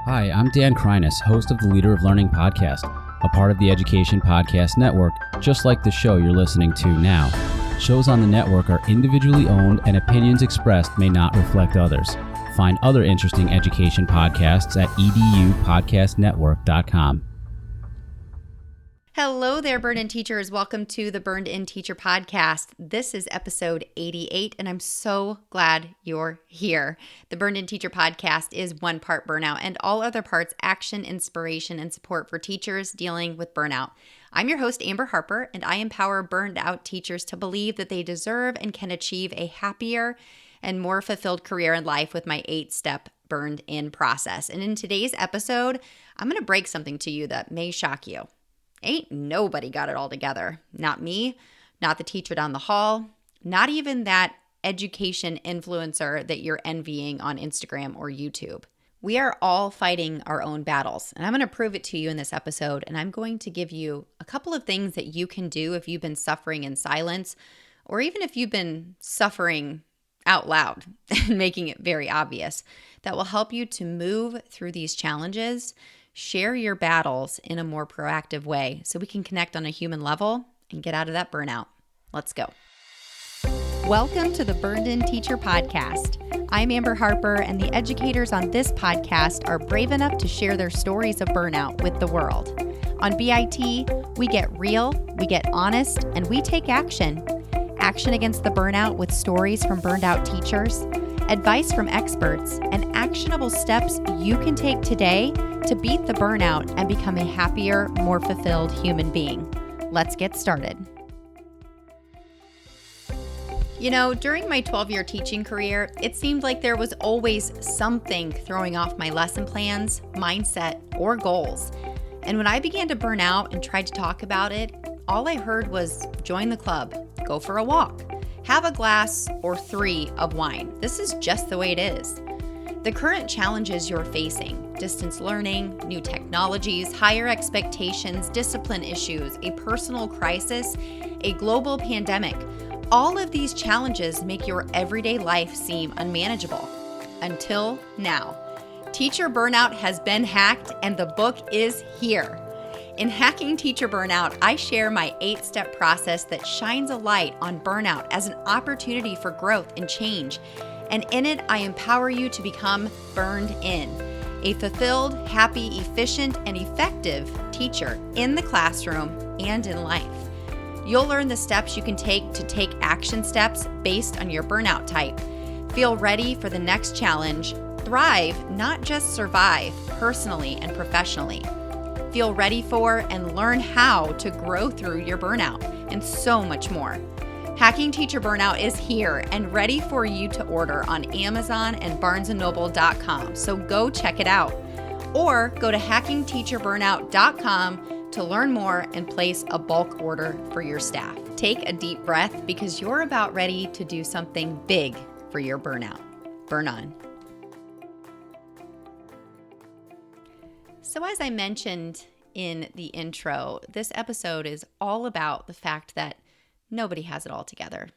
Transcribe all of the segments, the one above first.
Hi, I'm Dan Krynas, host of the Leader of Learning podcast, a part of the Education Podcast Network, just like the show you're listening to now. Shows on the network are individually owned and opinions expressed may not reflect others. Find other interesting education podcasts at edupodcastnetwork.com. Hello there, Burned In Teachers. Welcome to the Burned In Teacher podcast. This is episode 88, and I'm so glad you're here. The Burned In Teacher podcast is one part burnout and all other parts action, inspiration, and support for teachers dealing with burnout. I'm your host, Amber Harper, and I empower burned out teachers to believe that they deserve and can achieve a happier and more fulfilled career in life with my 8-step Burned In process. And in today's episode, I'm going to break something to you that may shock you. Ain't nobody got it all together. Not me, not the teacher down the hall, not even that education influencer that you're envying on Instagram or YouTube. We are all fighting our own battles, and I'm going to prove it to you in this episode, and I'm going to give you a couple of things that you can do if you've been suffering in silence, or even if you've been suffering out loud and making it very obvious, that will help you to move through these challenges. Share your battles in a more proactive way so we can connect on a human level and get out of that burnout. Let's go. Welcome to the Burned In Teacher podcast. I'm Amber Harper, and the educators on this podcast are brave enough to share their stories of burnout with the world. On BIT, we get real, we get honest, and we take action. Action against the burnout with stories from burned out teachers, advice from experts, and actionable steps you can take today to beat the burnout and become a happier, more fulfilled human being. Let's get started. You know, during my 12-year teaching career, it seemed like there was always something throwing off my lesson plans, mindset, or goals. And when I began to burn out and tried to talk about it, all I heard was join the club, go for a walk, have a glass or 3 of wine. This is just the way it is. The current challenges you're facing, distance learning, new technologies, higher expectations, discipline issues, a personal crisis, a global pandemic, all of these challenges make your everyday life seem unmanageable. Until now. Teacher burnout has been hacked and the book is here. In Hacking Teacher Burnout, I share my 8-step process that shines a light on burnout as an opportunity for growth and change. And in it, I empower you to become burned in, a fulfilled, happy, efficient, and effective teacher in the classroom and in life. You'll learn the steps you can take to take action steps based on your burnout type. Feel ready for the next challenge. Thrive, not just survive, personally and professionally. Feel ready for and learn how to grow through your burnout, and so much more. Hacking Teacher Burnout is here and ready for you to order on Amazon and BarnesandNoble.com, so go check it out. Or go to hackingteacherburnout.com to learn more and place a bulk order for your staff. Take a deep breath because you're about ready to do something big for your burnout. Burn on. So as I mentioned in the intro, this episode is all about the fact that nobody has it all together.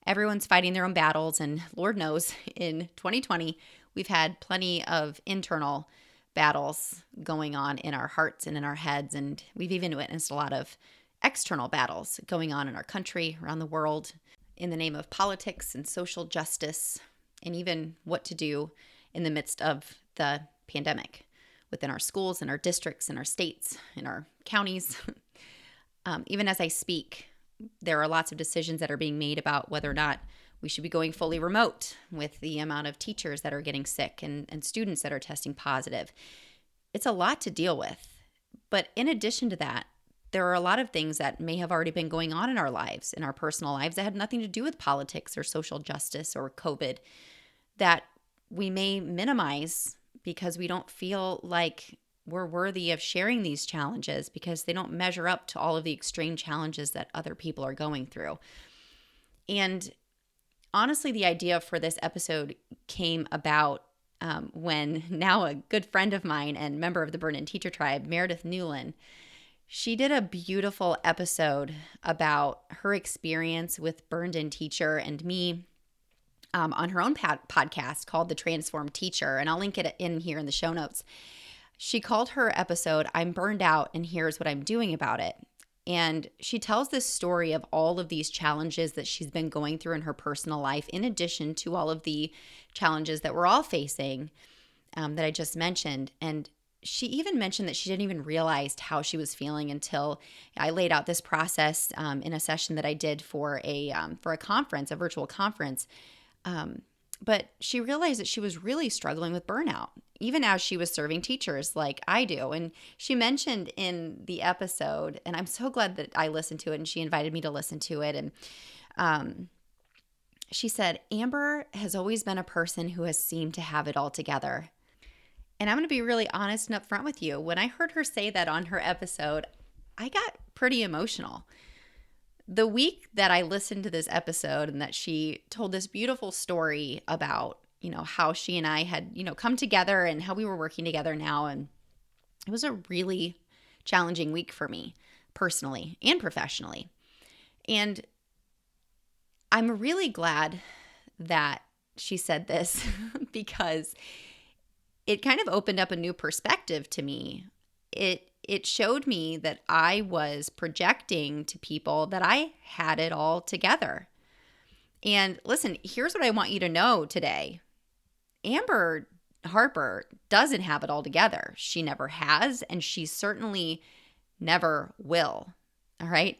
Everyone's fighting their own battles, and Lord knows, in 2020, we've had plenty of internal battles going on in our hearts and in our heads, and we've even witnessed a lot of external battles going on in our country, around the world, in the name of politics and social justice, and even what to do in the midst of the pandemic within our schools and our districts and our states and our counties. Even as I speak, there are lots of decisions that are being made about whether or not we should be going fully remote with the amount of teachers that are getting sick and students that are testing positive. It's a lot to deal with. But in addition to that, there are a lot of things that may have already been going on in our lives, in our personal lives, that had nothing to do with politics or social justice or COVID, that we may minimize because we don't feel like we're worthy of sharing these challenges because they don't measure up to all of the extreme challenges that other people are going through. And honestly, the idea for this episode came about when now a good friend of mine and member of the Burned In Teacher Tribe, Meredith Newland, she did a beautiful episode about her experience with Burned In Teacher and me on her own podcast called The Transformed Teacher, and I'll link it in here in the show notes. She called her episode, I'm Burned Out and Here's What I'm Doing About It. And she tells this story of all of these challenges that she's been going through in her personal life, in addition to all of the challenges that we're all facing that I just mentioned. And she even mentioned that she didn't even realize how she was feeling until I laid out this process in a session that I did for a conference, a virtual conference. But she realized that she was really struggling with burnout, even as she was serving teachers like I do. And she mentioned in the episode, and I'm so glad that I listened to it and she invited me to listen to it. And she said, Amber has always been a person who has seemed to have it all together. And I'm going to be really honest and upfront with you. When I heard her say that on her episode, I got pretty emotional. The week that I listened to this episode and that she told this beautiful story about, how she and I had, come together and how we were working together now. And it was a really challenging week for me personally and professionally. And I'm really glad that she said this because it kind of opened up a new perspective to me. It showed me that I was projecting to people that I had it all together. And listen, here's what I want you to know today. Amber Harper doesn't have it all together. She never has, and she certainly never will. All right?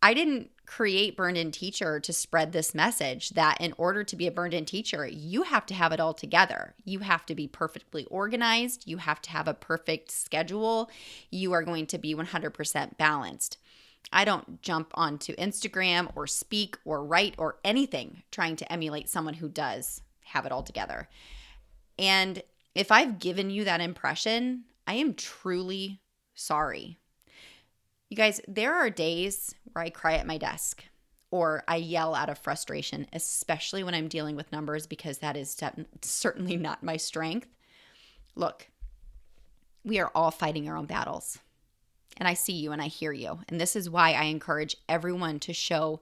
I didn't create Burned In Teacher to spread this message that in order to be a burned in teacher, you have to have it all together. You have to be perfectly organized. You have to have a perfect schedule. You are going to be 100% balanced. I don't jump onto Instagram or speak or write or anything trying to emulate someone who does have it all together. And if I've given you that impression, I am truly sorry. You guys, there are days where I cry at my desk or I yell out of frustration, especially when I'm dealing with numbers, because that is certainly not my strength. Look, we are all fighting our own battles. And I see you and I hear you. And this is why I encourage everyone to show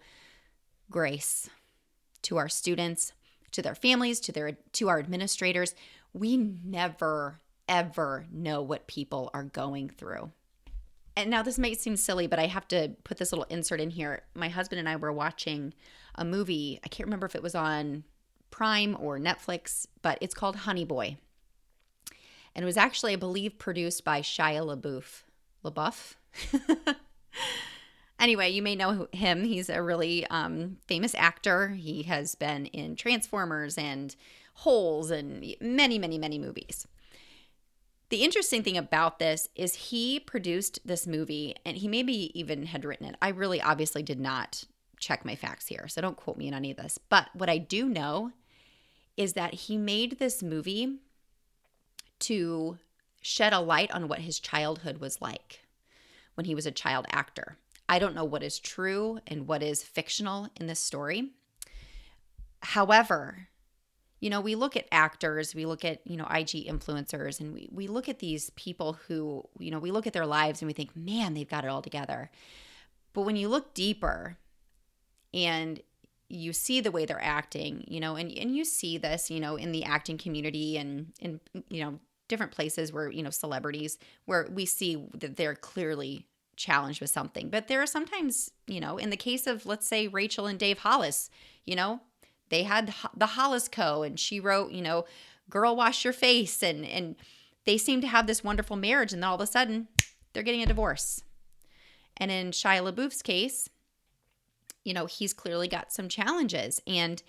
grace to our students, to their families, to our administrators. We never, ever know what people are going through. And now this might seem silly, but I have to put this little insert in here. My husband and I were watching a movie. I can't remember if it was on Prime or Netflix, but it's called Honey Boy. And it was actually, I believe, produced by Shia LaBeouf. Anyway, you may know him. He's a really famous actor. He has been in Transformers and Holes and many, many, many movies. The interesting thing about this is he produced this movie and he maybe even had written it. I really obviously did not check my facts here, so don't quote me on any of this. But what I do know is that he made this movie to shed a light on what his childhood was like when he was a child actor. I don't know what is true and what is fictional in this story. However, we look at actors, we look at, IG influencers, and we look at these people who, we look at their lives and we think, man, they've got it all together. But when you look deeper and you see the way they're acting, and you see this, in the acting community and in, different places where, celebrities, where we see that they're clearly challenged with something. But there are sometimes, in the case of, let's say, Rachel and Dave Hollis, they had the Hollis Co. and she wrote, Girl, Wash Your Face. And they seem to have this wonderful marriage. And then all of a sudden, they're getting a divorce. And in Shia LaBeouf's case, he's clearly got some challenges. And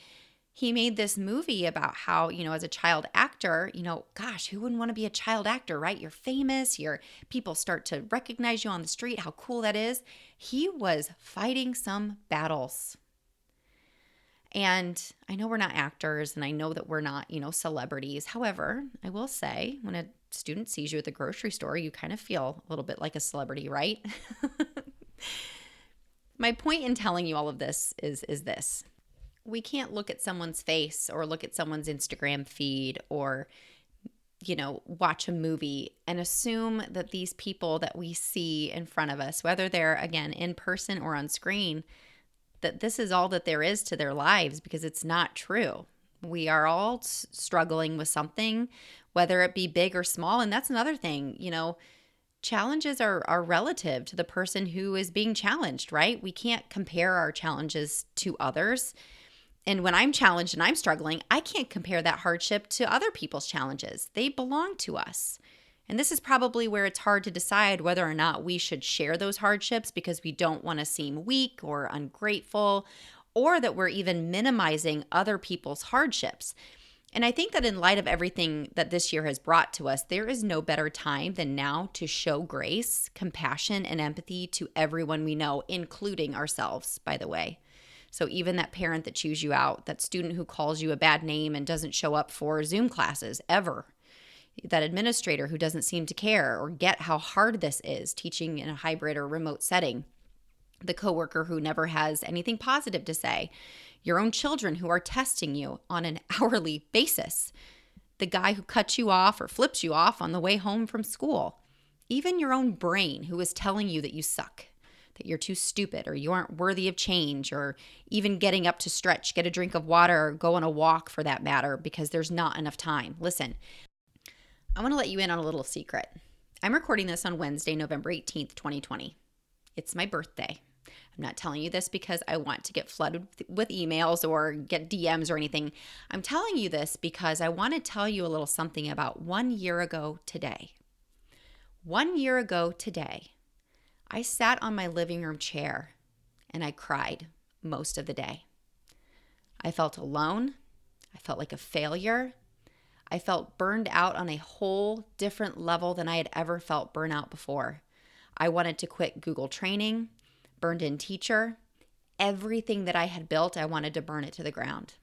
he made this movie about how, as a child actor, gosh, who wouldn't want to be a child actor, right? You're famous. People start to recognize you on the street, how cool that is. He was fighting some battles. And I know we're not actors and I know that we're not, celebrities. However, I will say when a student sees you at the grocery store, you kind of feel a little bit like a celebrity, right? My point in telling you all of this is this. We can't look at someone's face or look at someone's Instagram feed or, watch a movie and assume that these people that we see in front of us, whether they're, again, in person or on screen, that this is all that there is to their lives, because it's not true. We are all struggling with something, whether it be big or small. And that's another thing, challenges are relative to the person who is being challenged, right? We can't compare our challenges to others. And when I'm challenged and I'm struggling, I can't compare that hardship to other people's challenges. They belong to us. And this is probably where it's hard to decide whether or not we should share those hardships because we don't want to seem weak or ungrateful, or that we're even minimizing other people's hardships. And I think that in light of everything that this year has brought to us, there is no better time than now to show grace, compassion, and empathy to everyone we know, including ourselves, by the way. So even that parent that chews you out, that student who calls you a bad name and doesn't show up for Zoom classes ever, that administrator who doesn't seem to care or get how hard this is teaching in a hybrid or remote setting, the coworker who never has anything positive to say, your own children who are testing you on an hourly basis, the guy who cuts you off or flips you off on the way home from school, even your own brain who is telling you that you suck, that you're too stupid or you aren't worthy of change, or even getting up to stretch, get a drink of water, or go on a walk for that matter because there's not enough time. Listen, I want to let you in on a little secret. I'm recording this on Wednesday, November 18th, 2020. It's my birthday. I'm not telling you this because I want to get flooded with emails or get DMs or anything. I'm telling you this because I want to tell you a little something about 1 year ago today. 1 year ago today, I sat on my living room chair and I cried most of the day. I felt alone. I felt like a failure. I felt burned out on a whole different level than I had ever felt burnout before. I wanted to quit Google training, burned in teacher. Everything that I had built, I wanted to burn it to the ground.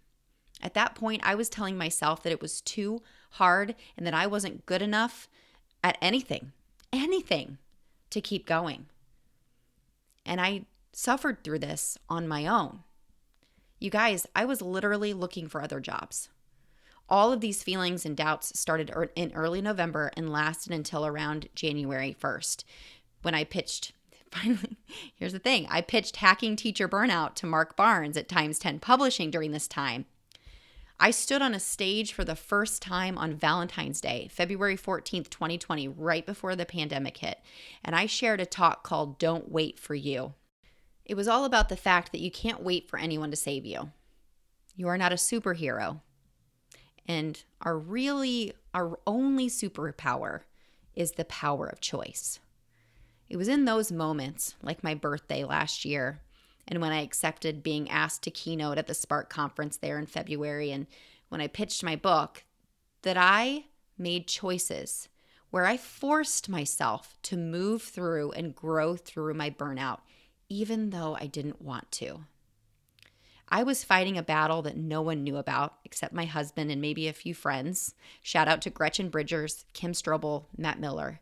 At that point, I was telling myself that it was too hard and that I wasn't good enough at anything to keep going. And I suffered through this on my own. You guys, I was literally looking for other jobs. All of these feelings and doubts started in early November and lasted until around January 1st when I pitched. Finally, here's the thing. I pitched Hacking Teacher Burnout to Mark Barnes at Times 10 Publishing during this time. I stood on a stage for the first time on Valentine's Day, February 14th, 2020, right before the pandemic hit, and I shared a talk called Don't Wait for You. It was all about the fact that you can't wait for anyone to save you. You are not a superhero. And our only superpower is the power of choice. It was in those moments, like my birthday last year, and when I accepted being asked to keynote at the Spark conference there in February, and when I pitched my book, that I made choices where I forced myself to move through and grow through my burnout, even though I didn't want to. I was fighting a battle that no one knew about except my husband and maybe a few friends. Shout out to Gretchen Bridgers, Kim Strobel, Matt Miller.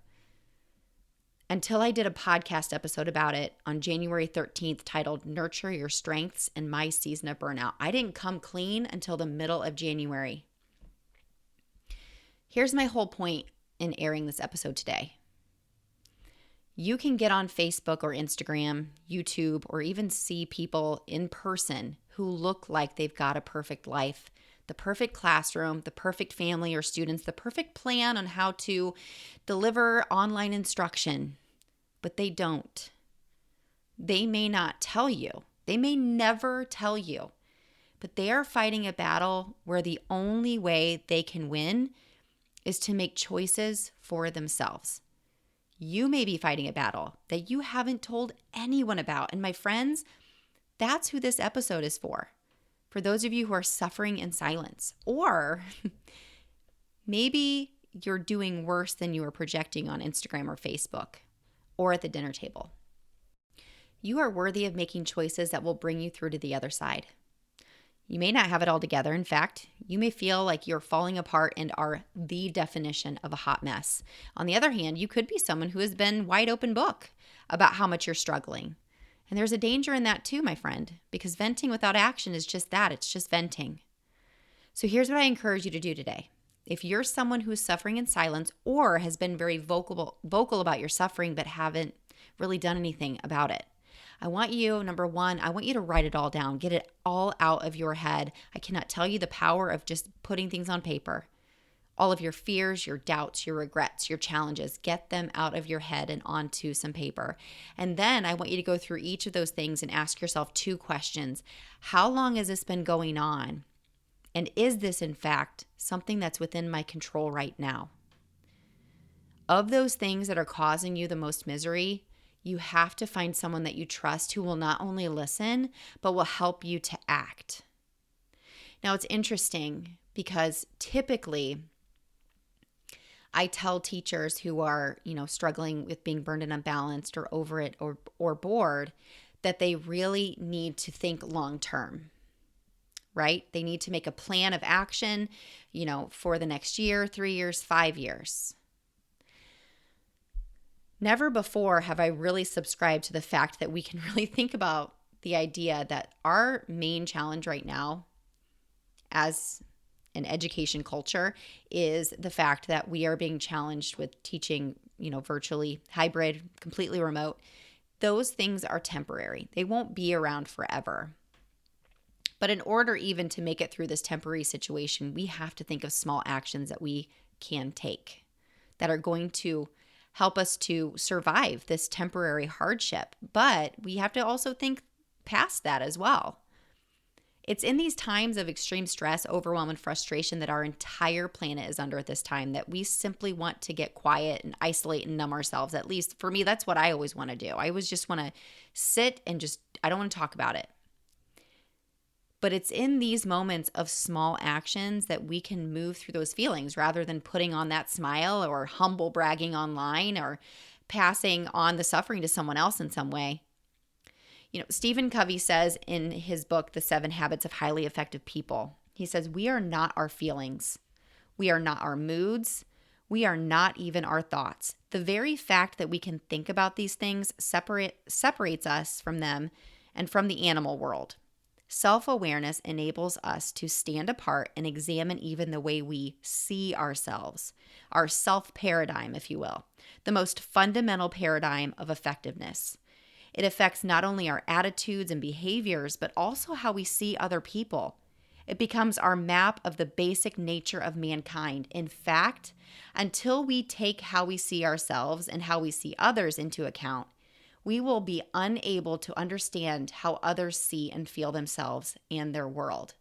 Until I did a podcast episode about it on January 13th titled Nurture Your Strengths in My Season of Burnout. I didn't come clean until the middle of January. Here's my whole point in airing this episode today. You can get on Facebook or Instagram, YouTube, or even see people in person who look like they've got a perfect life, the perfect classroom, the perfect family or students, the perfect plan on how to deliver online instruction, but they don't. They may not tell you. They may never tell you, but they are fighting a battle where the only way they can win is to make choices for themselves. You may be fighting a battle that you haven't told anyone about. And my friends, that's who this episode is for. For those of you who are suffering in silence, or maybe you're doing worse than you are projecting on Instagram or Facebook or at the dinner table. You are worthy of making choices that will bring you through to the other side. You may not have it all together. In fact, you may feel like you're falling apart and are the definition of a hot mess. On the other hand, you could be someone who has been wide open book about how much you're struggling. And there's a danger in that too, my friend, because venting without action is just that. It's just venting. So here's what I encourage you to do today. If you're someone who's suffering in silence or has been very vocal about your suffering but haven't really done anything about it, I want you, number one, I want you to write it all down. Get it all out of your head. I cannot tell you the power of just putting things on paper. All of your fears, your doubts, your regrets, your challenges, get them out of your head and onto some paper. And then I want you to go through each of those things and ask yourself 2 questions. How long has this been going on? And is this, in fact, something that's within my control right now? Of those things that are causing you the most misery, you have to find someone that you trust who will not only listen, but will help you to act. Now, it's interesting because typically, I tell teachers who are, struggling with being burned and unbalanced or over it or bored that they really need to think long term, right? They need to make a plan of action, for the next year, 3 years, 5 years. Never before have I really subscribed to the fact that we can really think about the idea that our main challenge right now as an education culture is the fact that we are being challenged with teaching, virtually, hybrid, completely remote. Those things are temporary. They won't be around forever. But in order even to make it through this temporary situation, we have to think of small actions that we can take that are going to help us to survive this temporary hardship. But we have to also think past that as well. It's in these times of extreme stress, overwhelm, and frustration that our entire planet is under at this time that we simply want to get quiet and isolate and numb ourselves. At least for me, that's what I always want to do. I always just want to sit and I don't want to talk about it. But it's in these moments of small actions that we can move through those feelings rather than putting on that smile or humble bragging online or passing on the suffering to someone else in some way. Stephen Covey says in his book, The 7 Habits of Highly Effective People, he says, we are not our feelings. We are not our moods. We are not even our thoughts. The very fact that we can think about these things separates us from them and from the animal world. Self-awareness enables us to stand apart and examine even the way we see ourselves, our self-paradigm, if you will, the most fundamental paradigm of effectiveness. It affects not only our attitudes and behaviors, but also how we see other people. It becomes our map of the basic nature of mankind. In fact, until we take how we see ourselves and how we see others into account, we will be unable to understand how others see and feel themselves and their world.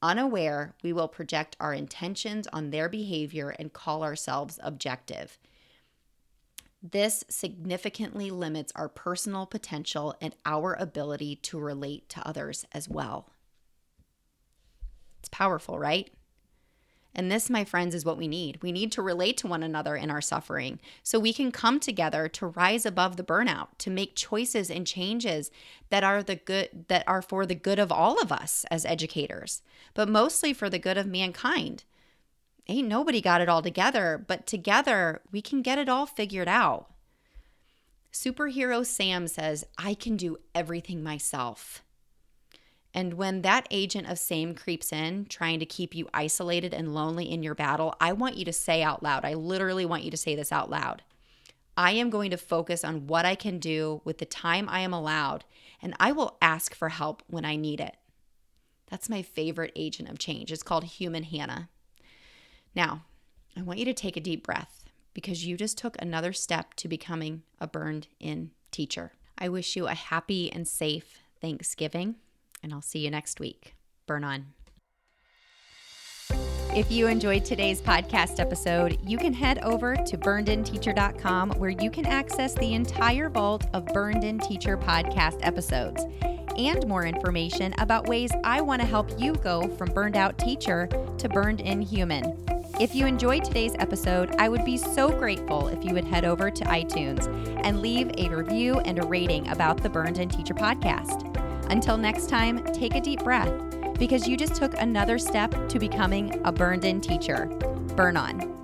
Unaware, we will project our intentions on their behavior and call ourselves objective. This significantly limits our personal potential and our ability to relate to others as well. It's powerful, right? And this, my friends, is what we need. We need to relate to one another in our suffering so we can come together to rise above the burnout, to make choices and changes that are for the good of all of us as educators, but mostly for the good of mankind. Ain't nobody got it all together, but together we can get it all figured out. Superhero Sam says, I can do everything myself. And when that agent of same creeps in, trying to keep you isolated and lonely in your battle, I want you to say out loud, I literally want you to say this out loud. I am going to focus on what I can do with the time I am allowed, and I will ask for help when I need it. That's my favorite agent of change. It's called Human Hannah. Now, I want you to take a deep breath because you just took another step to becoming a burned-in teacher. I wish you a happy and safe Thanksgiving, and I'll see you next week. Burn on. If you enjoyed today's podcast episode, you can head over to burnedinteacher.com where you can access the entire vault of Burned In Teacher podcast episodes and more information about ways I want to help you go from burned out teacher to burned in human. If you enjoyed today's episode, I would be so grateful if you would head over to iTunes and leave a review and a rating about the Burned In Teacher podcast. Until next time, take a deep breath because you just took another step to becoming a burned in teacher. Burn on.